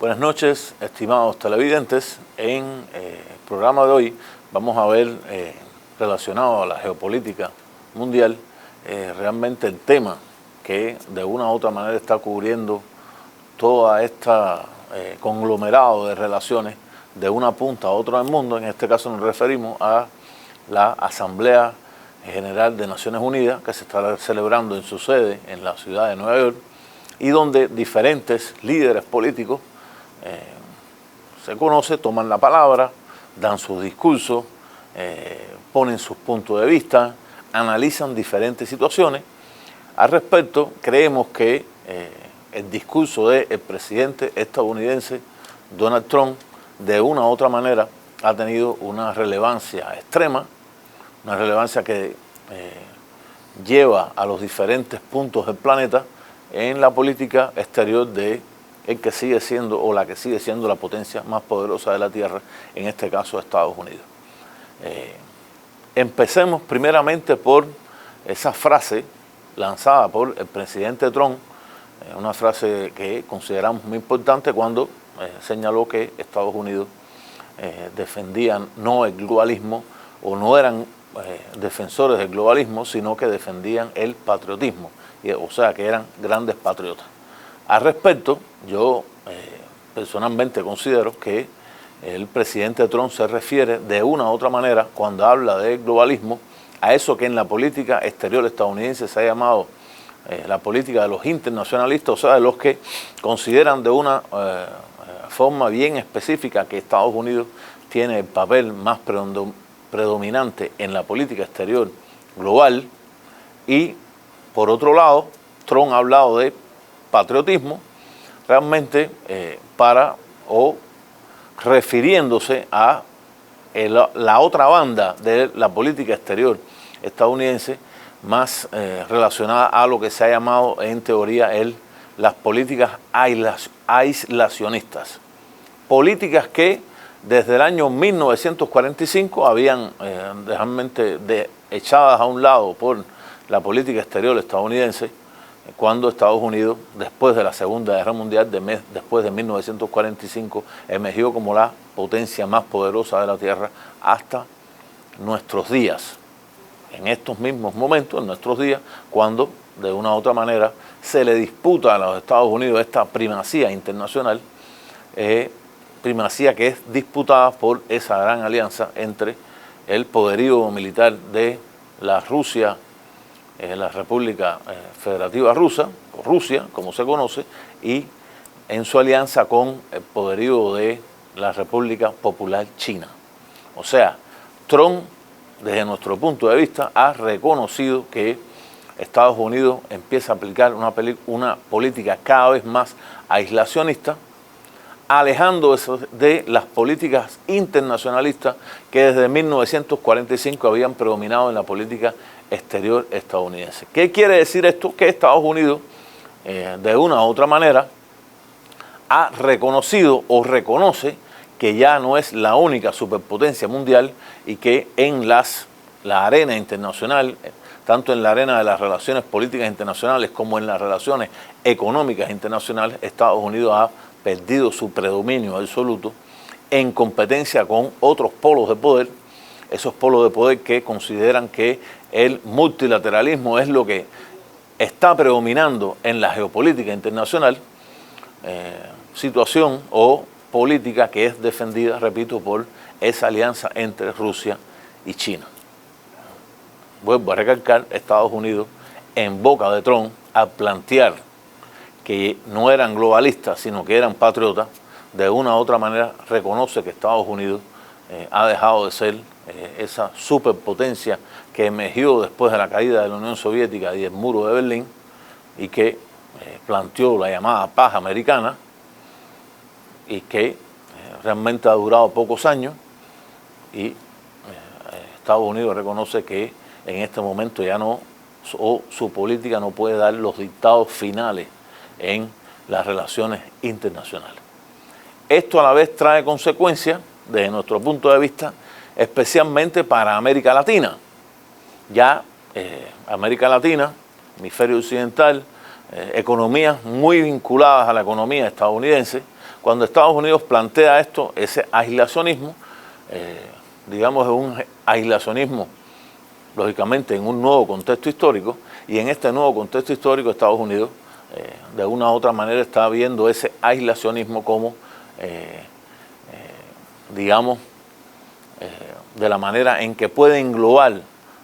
Buenas noches, estimados televidentes. En el programa de hoy vamos a ver, relacionado a la geopolítica mundial, realmente el tema que de una u otra manera está cubriendo toda esta conglomerado de relaciones de una punta a otra del mundo. En este caso nos referimos a la Asamblea General de Naciones Unidas, que se está celebrando en su sede en la ciudad de Nueva York, y donde diferentes líderes políticos se conoce, toman la palabra, dan sus discursos, ponen sus puntos de vista, analizan diferentes situaciones. Al respecto, creemos que el discurso del presidente estadounidense Donald Trump, de una u otra manera, ha tenido una relevancia extrema, una relevancia que lleva a los diferentes puntos del planeta en la política exterior de el que sigue siendo o la que sigue siendo la potencia más poderosa de la Tierra, en este caso Estados Unidos. Empecemos primeramente por esa frase lanzada por el presidente Trump, una frase que consideramos muy importante cuando señaló que Estados Unidos defendían no el globalismo o no eran defensores del globalismo, sino que defendían el patriotismo, o sea que eran grandes patriotas. Al respecto, yo personalmente considero que el presidente Trump se refiere de una u otra manera, cuando habla de globalismo, a eso que en la política exterior estadounidense se ha llamado la política de los internacionalistas, o sea, de los que consideran de una forma bien específica que Estados Unidos tiene el papel más predominante en la política exterior global. Y por otro lado, Trump ha hablado de patriotismo realmente refiriéndose a la otra banda de la política exterior estadounidense, más relacionada a lo que se ha llamado en teoría las políticas aislacionistas. Políticas que desde el año 1945 habían realmente echadas a un lado por la política exterior estadounidense, cuando Estados Unidos, después de la Segunda Guerra Mundial, después de 1945, emergió como la potencia más poderosa de la Tierra hasta nuestros días. En estos mismos momentos, en nuestros días, cuando de una u otra manera se le disputa a los Estados Unidos esta primacía internacional, primacía que es disputada por esa gran alianza entre el poderío militar de la Rusia, la República Federativa Rusa, o Rusia, como se conoce, y en su alianza con el poderío de la República Popular China. O sea, Trump, desde nuestro punto de vista, ha reconocido que Estados Unidos empieza a aplicar una política cada vez más aislacionista, alejándose de las políticas internacionalistas que desde 1945 habían predominado en la política exterior estadounidense. ¿Qué quiere decir esto? Que Estados Unidos, de una u otra manera, ha reconocido o reconoce que ya no es la única superpotencia mundial y que en la arena internacional, tanto en la arena de las relaciones políticas internacionales como en las relaciones económicas internacionales, Estados Unidos ha perdido su predominio absoluto en competencia con otros polos de poder, esos polos de poder que consideran que el multilateralismo es lo que está predominando en la geopolítica internacional, situación o política que es defendida, repito, por esa alianza entre Rusia y China. Vuelvo a recalcar, Estados Unidos, en boca de Trump, al plantear que no eran globalistas, sino que eran patriotas, de una u otra manera reconoce que Estados Unidos ha dejado de ser esa superpotencia que emergió después de la caída de la Unión Soviética y el muro de Berlín, y que planteó la llamada paz americana, y que realmente ha durado pocos años, y Estados Unidos reconoce que en este momento ya no, o su política no puede dar los dictados finales en las relaciones internacionales. Esto a la vez trae consecuencias, desde nuestro punto de vista, especialmente para América Latina. Ya América Latina, hemisferio occidental, economías muy vinculadas a la economía estadounidense, cuando Estados Unidos plantea esto, ese aislacionismo, digamos, es un aislacionismo, lógicamente, en un nuevo contexto histórico, y en este nuevo contexto histórico Estados Unidos, de una u otra manera, está viendo ese aislacionismo como, digamos, de la manera en que puede englobar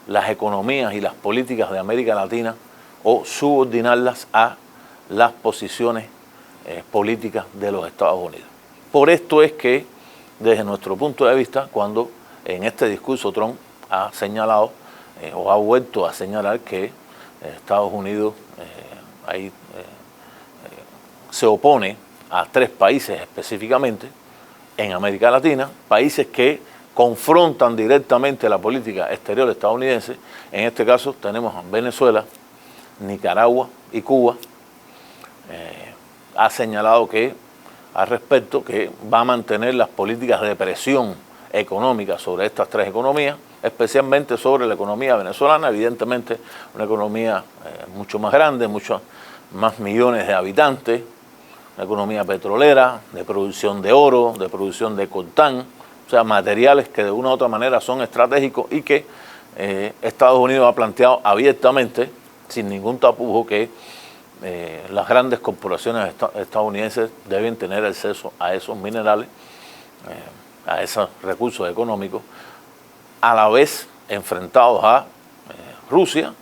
las economías y las políticas de América Latina o subordinarlas a las posiciones políticas de los Estados Unidos. Por esto es que, desde nuestro punto de vista, cuando en este discurso Trump ha señalado o ha vuelto a señalar que Estados Unidos se opone a 3 países específicamente en América Latina, países que confrontan directamente la política exterior estadounidense. En este caso tenemos a Venezuela, Nicaragua y Cuba. Ha señalado que al respecto que va a mantener las políticas de presión económica sobre estas 3 economías, especialmente sobre la economía venezolana, evidentemente una economía mucho más grande, muchos más millones de habitantes, una economía petrolera, de producción de oro, de producción de coltán, o sea, materiales que de una u otra manera son estratégicos y que Estados Unidos ha planteado abiertamente, sin ningún tapujo, que las grandes corporaciones estadounidenses deben tener acceso a esos minerales, a esos recursos económicos, a la vez enfrentados a Rusia.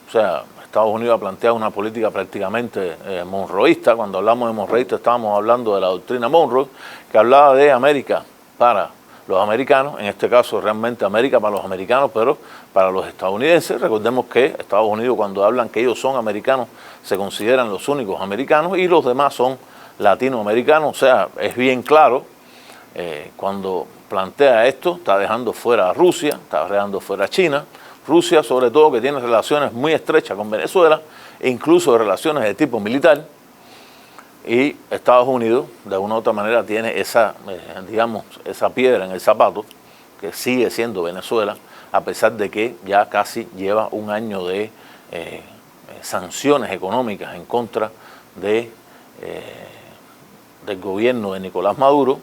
O sea, Estados Unidos ha planteado una política prácticamente monroísta. Cuando hablamos de monroísta estábamos hablando de la doctrina Monroe, que hablaba de América para los americanos, en este caso realmente América para los americanos, pero para los estadounidenses. Recordemos que Estados Unidos, cuando hablan que ellos son americanos, se consideran los únicos americanos y los demás son latinoamericanos. O sea, es bien claro, cuando plantea esto, está dejando fuera a Rusia, está dejando fuera a China. Rusia, sobre todo, que tiene relaciones muy estrechas con Venezuela, e incluso relaciones de tipo militar. Y Estados Unidos, de una u otra manera, tiene esa, digamos, esa piedra en el zapato, que sigue siendo Venezuela, a pesar de que ya casi lleva un año de sanciones económicas en contra del gobierno de Nicolás Maduro,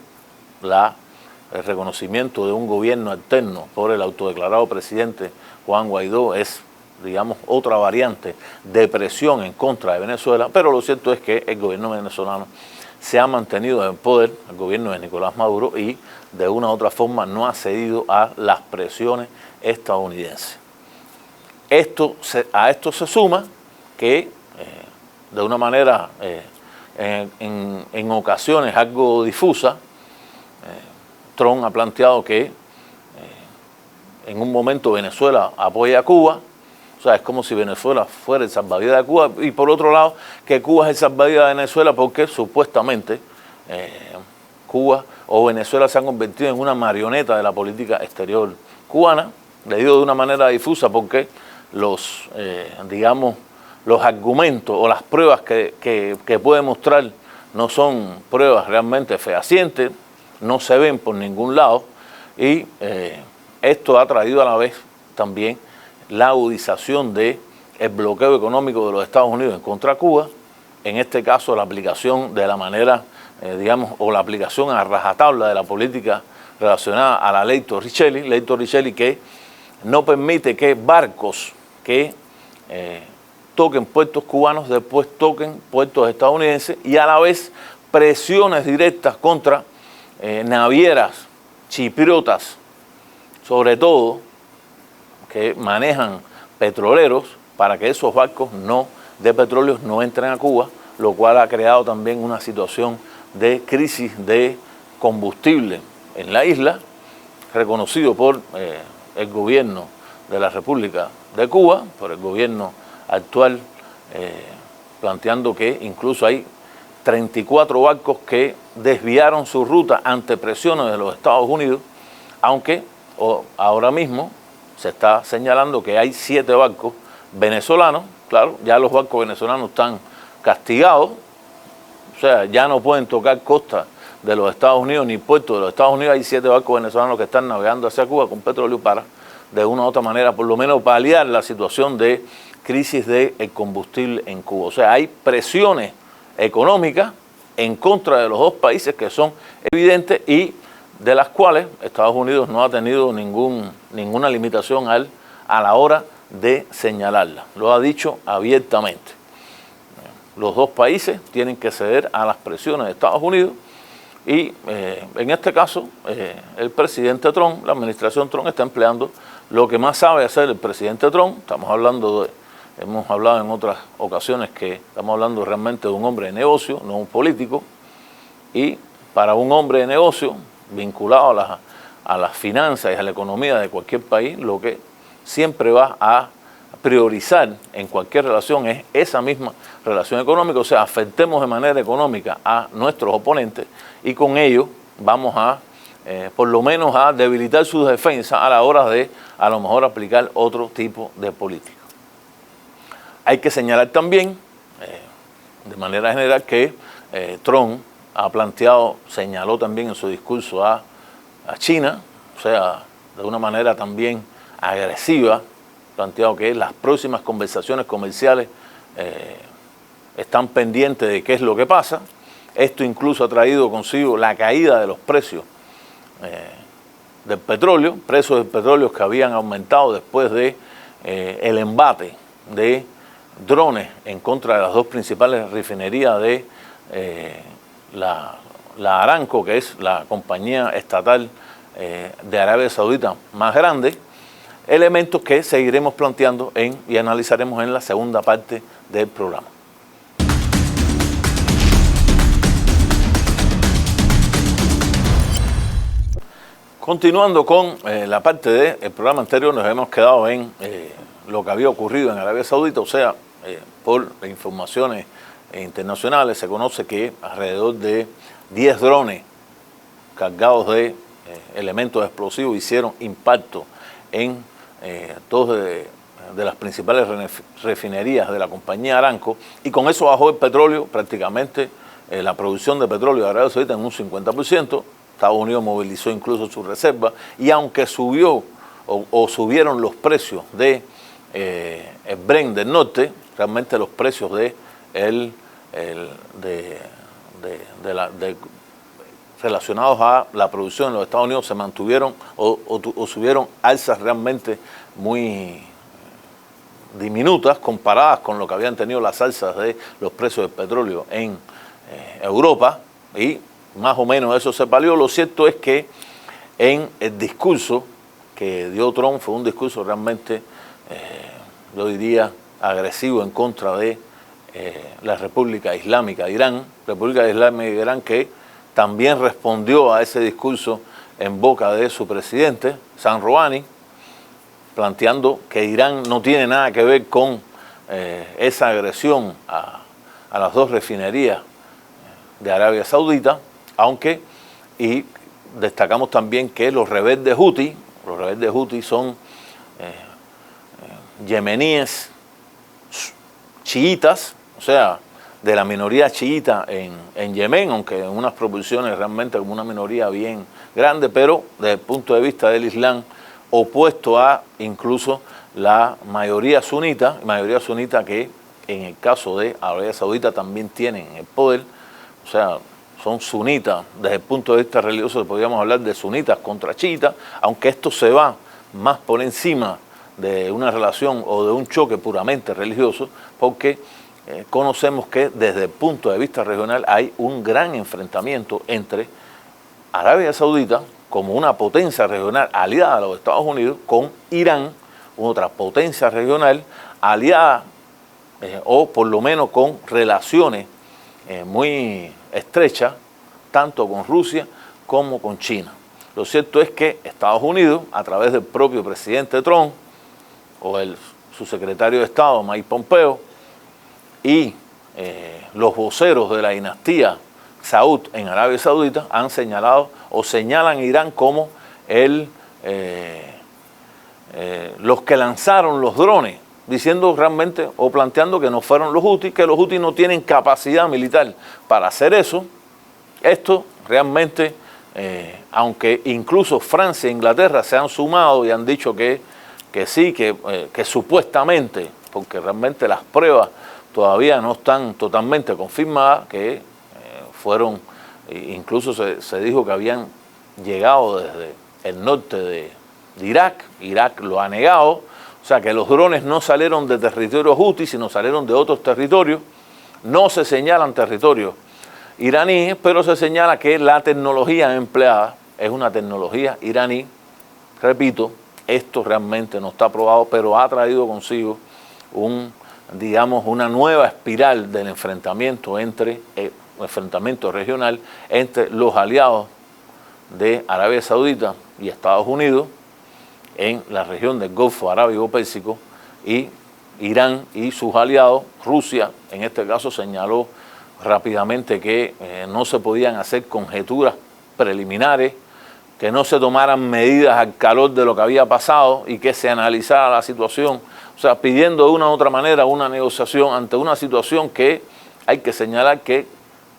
el reconocimiento de un gobierno alterno por el autodeclarado presidente Juan Guaidó es, digamos, otra variante de presión en contra de Venezuela, pero lo cierto es que el gobierno venezolano se ha mantenido en poder, el gobierno de Nicolás Maduro, y de una u otra forma no ha cedido a las presiones estadounidenses. A esto se suma que, de una manera en ocasiones algo difusa, Trump ha planteado que en un momento Venezuela apoya a Cuba. O sea, es como si Venezuela fuera el salvavidas de Cuba, y por otro lado, que Cuba es el salvavidas de Venezuela porque supuestamente Cuba o Venezuela se han convertido en una marioneta de la política exterior cubana. Le digo de una manera difusa porque digamos, los argumentos o las pruebas que puede mostrar no son pruebas realmente fehacientes, no se ven por ningún lado, y esto ha traído a la vez también la agudización del bloqueo económico de los Estados Unidos en contra de Cuba, en este caso la aplicación de la manera, digamos, o la aplicación a rajatabla de la política relacionada a la ley Torricelli que no permite que barcos que toquen puertos cubanos después toquen puertos estadounidenses, y a la vez presiones directas contra navieras chipriotas, sobre todo, que manejan petroleros, para que esos barcos de petróleo no entren a Cuba, lo cual ha creado también una situación de crisis de combustible en la isla, reconocido por el gobierno de la República de Cuba, por el gobierno actual, planteando que incluso hay 34 barcos que desviaron su ruta ante presiones de los Estados Unidos, aunque ahora mismo se está señalando que hay 7 barcos venezolanos. Claro, ya los barcos venezolanos están castigados, o sea, ya no pueden tocar costas de los Estados Unidos ni puertos de los Estados Unidos. Hay 7 barcos venezolanos que están navegando hacia Cuba con petróleo para, de una u otra manera, por lo menos paliar la situación de crisis del combustible en Cuba. O sea, hay presiones económicas en contra de los dos países que son evidentes y de las cuales Estados Unidos no ha tenido ninguna limitación a la hora de señalarla. Lo ha dicho abiertamente. Los dos países tienen que ceder a las presiones de Estados Unidos y en este caso el presidente Trump, la administración Trump está empleando lo que más sabe hacer el presidente Trump. Hemos hablado en otras ocasiones que estamos hablando realmente de un hombre de negocio, no un político, y para un hombre de negocio vinculado a las finanzas y a la economía de cualquier país, lo que siempre va a priorizar en cualquier relación es esa misma relación económica, o sea, afectemos de manera económica a nuestros oponentes y con ello vamos a, por lo menos a debilitar sus defensas a la hora de a lo mejor aplicar otro tipo de política. Hay que señalar también, de manera general, que Trump señaló también en su discurso a China, o sea, de una manera también agresiva, planteado que las próximas conversaciones comerciales están pendientes de qué es lo que pasa. Esto incluso ha traído consigo la caída de los precios del petróleo, precios del petróleo que habían aumentado después de el embate de drones en contra de las dos principales refinerías de la Aramco, que es la compañía estatal de Arabia Saudita más grande, elementos que seguiremos planteando y analizaremos en la segunda parte del programa. Continuando con la parte del programa anterior, nos hemos quedado en lo que había ocurrido en Arabia Saudita, o sea, por informaciones internacionales se conoce que alrededor de 10 drones cargados de elementos explosivos hicieron impacto en dos de las principales refinerías de la compañía Aramco, y con eso bajó el petróleo, prácticamente la producción de petróleo de Arabia Saudita en un 50%. Estados Unidos movilizó incluso sus reservas, y aunque subieron los precios de el Brent del norte, realmente los precios relacionados a la producción en los Estados Unidos se mantuvieron o subieron alzas realmente muy diminutas comparadas con lo que habían tenido las alzas de los precios del petróleo en Europa, y más o menos eso se palió. Lo cierto es que en el discurso que dio Trump fue un discurso realmente, yo diría, agresivo en contra de la República Islámica de Irán, que también respondió a ese discurso en boca de su presidente, Hassan Rouhani, planteando que Irán no tiene nada que ver con esa agresión a las dos refinerías de Arabia Saudita, y destacamos también que los rebeldes Houthi son yemeníes chiitas, o sea, de la minoría chiita en Yemen, aunque en unas proporciones realmente como una minoría bien grande, pero desde el punto de vista del Islam, opuesto a incluso la mayoría sunita que en el caso de Arabia Saudita también tienen el poder, o sea, son sunitas. Desde el punto de vista religioso podríamos hablar de sunitas contra chiitas, aunque esto se va más por encima de una relación o de un choque puramente religioso, porque conocemos que desde el punto de vista regional hay un gran enfrentamiento entre Arabia Saudita como una potencia regional aliada a los Estados Unidos con Irán, otra potencia regional aliada o por lo menos con relaciones muy estrechas tanto con Rusia como con China. Lo cierto es que Estados Unidos, a través del propio presidente Trump o su secretario de Estado, Mike Pompeo, y los voceros de la dinastía Saud en Arabia Saudita han señalado o señalan a Irán como los que lanzaron los drones, diciendo realmente o planteando que no fueron los Houthis, que los Houthis no tienen capacidad militar para hacer eso. Esto realmente, aunque incluso Francia e Inglaterra se han sumado y han dicho que sí, que supuestamente, porque realmente las pruebas todavía no están totalmente confirmadas, que fueron, incluso se dijo que habían llegado desde el norte de Irak. Irak lo ha negado, o sea que los drones no salieron de territorio houthi, sino salieron de otros territorios. No se señalan territorios iraníes, pero se señala que la tecnología empleada es una tecnología iraní. Repito, esto realmente no está probado, pero ha traído consigo una nueva espiral del enfrentamiento enfrentamiento regional entre los aliados de Arabia Saudita y Estados Unidos en la región del Golfo Arábigo-Pérsico, y Irán y sus aliados. Rusia, en este caso, señaló rápidamente que no se podían hacer conjeturas preliminares, que no se tomaran medidas al calor de lo que había pasado y que se analizara la situación, o sea, pidiendo de una u otra manera una negociación ante una situación que hay que señalar que,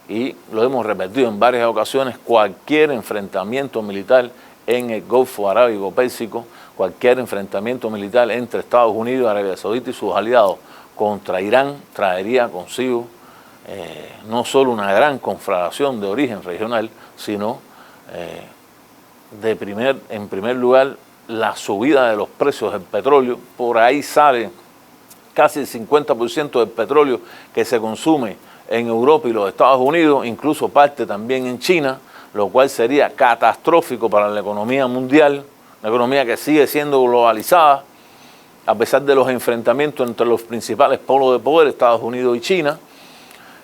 y lo hemos repetido en varias ocasiones, cualquier enfrentamiento militar en el Golfo Arábigo-Pérsico, cualquier enfrentamiento militar entre Estados Unidos, Arabia Saudita y sus aliados contra Irán traería consigo no solo una gran conflagración de origen regional, sino en primer lugar la subida de los precios del petróleo. Por ahí sale casi el 50% del petróleo que se consume en Europa y los Estados Unidos, incluso parte también en China, lo cual sería catastrófico para la economía mundial, una economía que sigue siendo globalizada, a pesar de los enfrentamientos entre los principales polos de poder, Estados Unidos y China,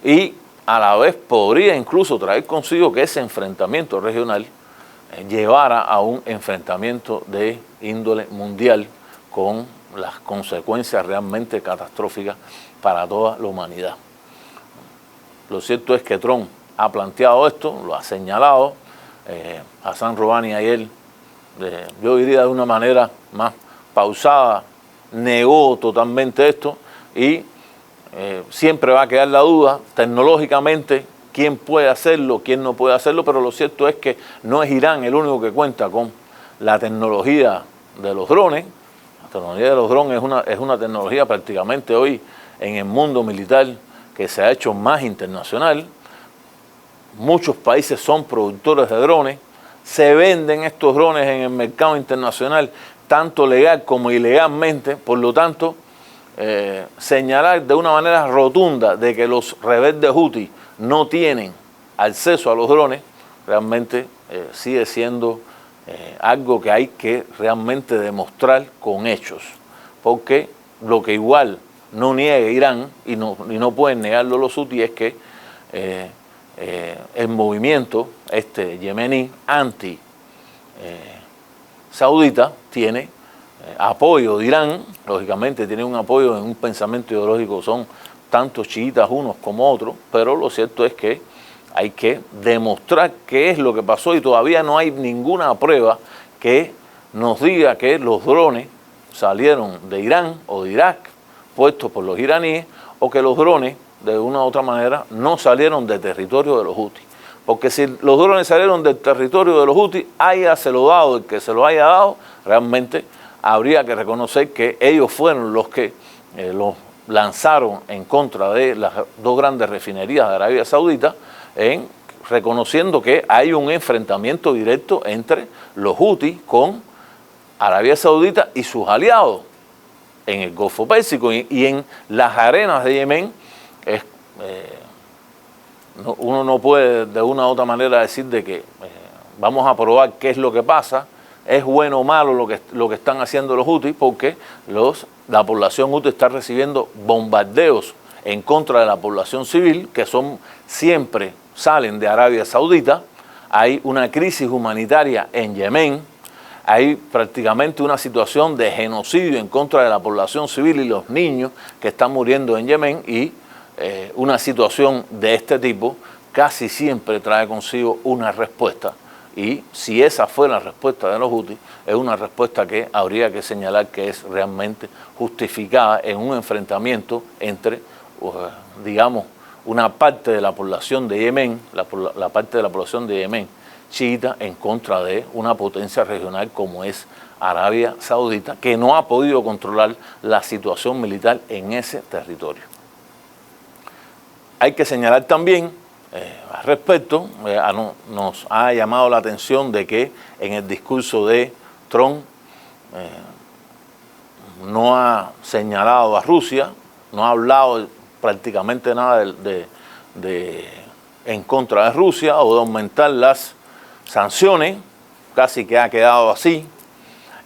y a la vez podría incluso traer consigo que ese enfrentamiento regional llevara a un enfrentamiento de índole mundial con las consecuencias realmente catastróficas para toda la humanidad. Lo cierto es que Trump ha planteado esto, lo ha señalado. Hassan Rouhani ayer, yo diría de una manera más pausada, negó totalmente esto, y siempre va a quedar la duda tecnológicamente quién puede hacerlo, quién no puede hacerlo, pero lo cierto es que no es Irán el único que cuenta con la tecnología de los drones. La tecnología de los drones es una tecnología prácticamente hoy en el mundo militar que se ha hecho más internacional. Muchos países son productores de drones, se venden estos drones en el mercado internacional, tanto legal como ilegalmente. Por lo tanto, señalar de una manera rotunda de que los rebeldes houthi no tienen acceso a los drones, realmente sigue siendo algo que hay que realmente demostrar con hechos, porque lo que igual no niega Irán y no pueden negarlo los houthis es que el movimiento yemení anti saudita tiene apoyo de Irán, lógicamente tiene un apoyo en un pensamiento ideológico, son tanto chiitas unos como otros, pero lo cierto es que hay que demostrar qué es lo que pasó, y todavía no hay ninguna prueba que nos diga que los drones salieron de Irán o de Irak puestos por los iraníes, o que los drones de una u otra manera no salieron del territorio de los houthis. Porque si los drones salieron del territorio de los houthis, hayaselo dado el que se lo haya dado, realmente habría que reconocer que ellos fueron los que los lanzaron en contra de las dos grandes refinerías de Arabia Saudita, reconociendo que hay un enfrentamiento directo entre los houthis con Arabia Saudita y sus aliados en el Golfo Pérsico y en las arenas de Yemen. Uno no puede de una u otra manera decir de que vamos a probar qué es lo que pasa, es bueno o malo lo que están haciendo los houthis, porque la población houthi está recibiendo bombardeos en contra de la población civil, que siempre salen de Arabia Saudita. Hay una crisis humanitaria en Yemen, hay prácticamente una situación de genocidio en contra de la población civil y los niños que están muriendo en Yemen, y una situación de este tipo casi siempre trae consigo una respuesta. Y si esa fue la respuesta de los houthis, es una respuesta que habría que señalar que es realmente justificada en un enfrentamiento entre, digamos, una parte de la población de Yemen, la parte de la población de Yemen chiita, en contra de una potencia regional como es Arabia Saudita, que no ha podido controlar la situación militar en ese territorio. Hay que señalar también al respecto. Nos ha llamado la atención de que en el discurso de Trump no ha señalado a Rusia, no ha hablado prácticamente nada en contra de Rusia o de aumentar las sanciones, casi que ha quedado así,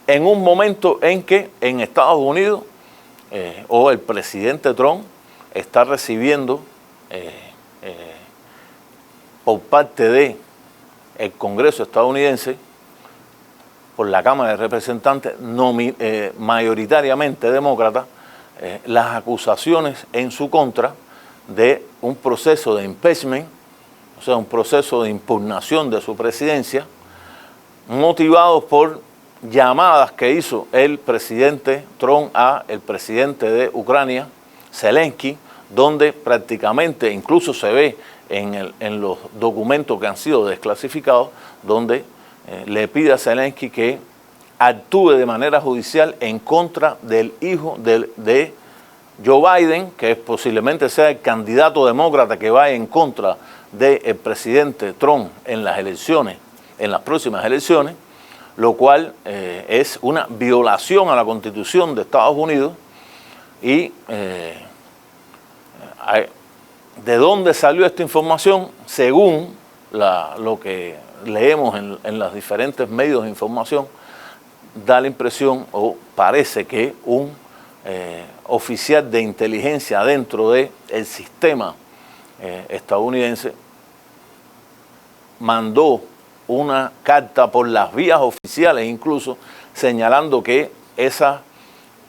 en un momento en que en Estados Unidos o el presidente Trump está recibiendo por parte del Congreso estadounidense, por la Cámara de Representantes, mayoritariamente demócrata, las acusaciones en su contra de un proceso de impeachment, o sea, un proceso de impugnación de su presidencia, motivados por llamadas que hizo el presidente Trump a el presidente de Ucrania, Zelensky, donde prácticamente incluso se ve en los documentos que han sido desclasificados, donde le pide a Zelensky que actúe de manera judicial en contra del hijo de Joe Biden, que posiblemente sea el candidato demócrata que vaya en contra del presidente Trump en las elecciones, en las próximas elecciones, lo cual es una violación a la Constitución de Estados Unidos. Y ¿de dónde salió esta información? Según lo que leemos en los diferentes medios de información, da la impresión o parece que un oficial de inteligencia dentro del sistema estadounidense mandó una carta por las vías oficiales, incluso señalando que esas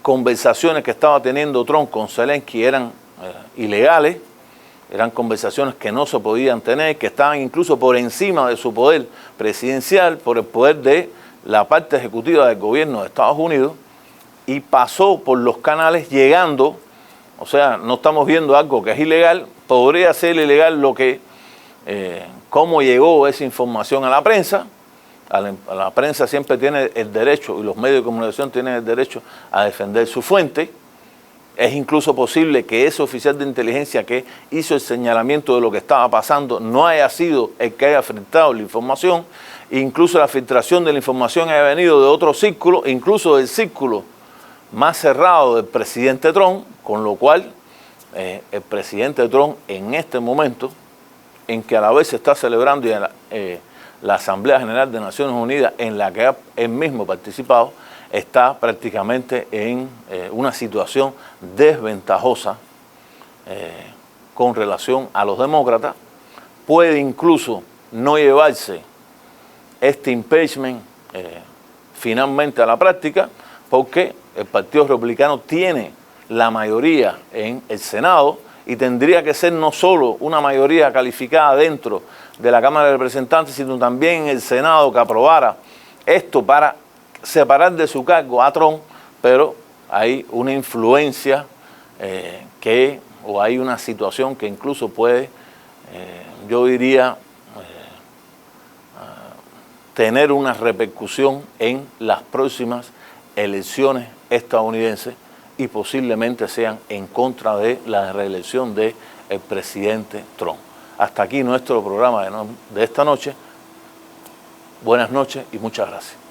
conversaciones que estaba teniendo Trump con Zelensky eran ilegales, eran conversaciones que no se podían tener, que estaban incluso por encima de su poder presidencial, por el poder de la parte ejecutiva del gobierno de Estados Unidos, y pasó por los canales llegando, o sea, no estamos viendo algo que es ilegal, podría ser ilegal lo que, cómo llegó esa información a la prensa. La prensa siempre tiene el derecho, y los medios de comunicación tienen el derecho a defender su fuente. Es incluso posible que ese oficial de inteligencia que hizo el señalamiento de lo que estaba pasando no haya sido el que haya filtrado la información. Incluso la filtración de la información haya venido de otro círculo, incluso del círculo más cerrado del presidente Trump, con lo cual el presidente Trump en este momento, en que a la vez se está celebrando la Asamblea General de Naciones Unidas, en la que él mismo ha participado, está prácticamente en una situación desventajosa con relación a los demócratas. Puede incluso no llevarse este impeachment finalmente a la práctica, porque el Partido Republicano tiene la mayoría en el Senado y tendría que ser no solo una mayoría calificada dentro de la Cámara de Representantes, sino también en el Senado que aprobara esto para separar de su cargo a Trump, pero hay una influencia o hay una situación que incluso puede, yo diría, tener una repercusión en las próximas elecciones estadounidenses y posiblemente sean en contra de la reelección del presidente Trump. Hasta aquí nuestro programa de esta noche. Buenas noches y muchas gracias.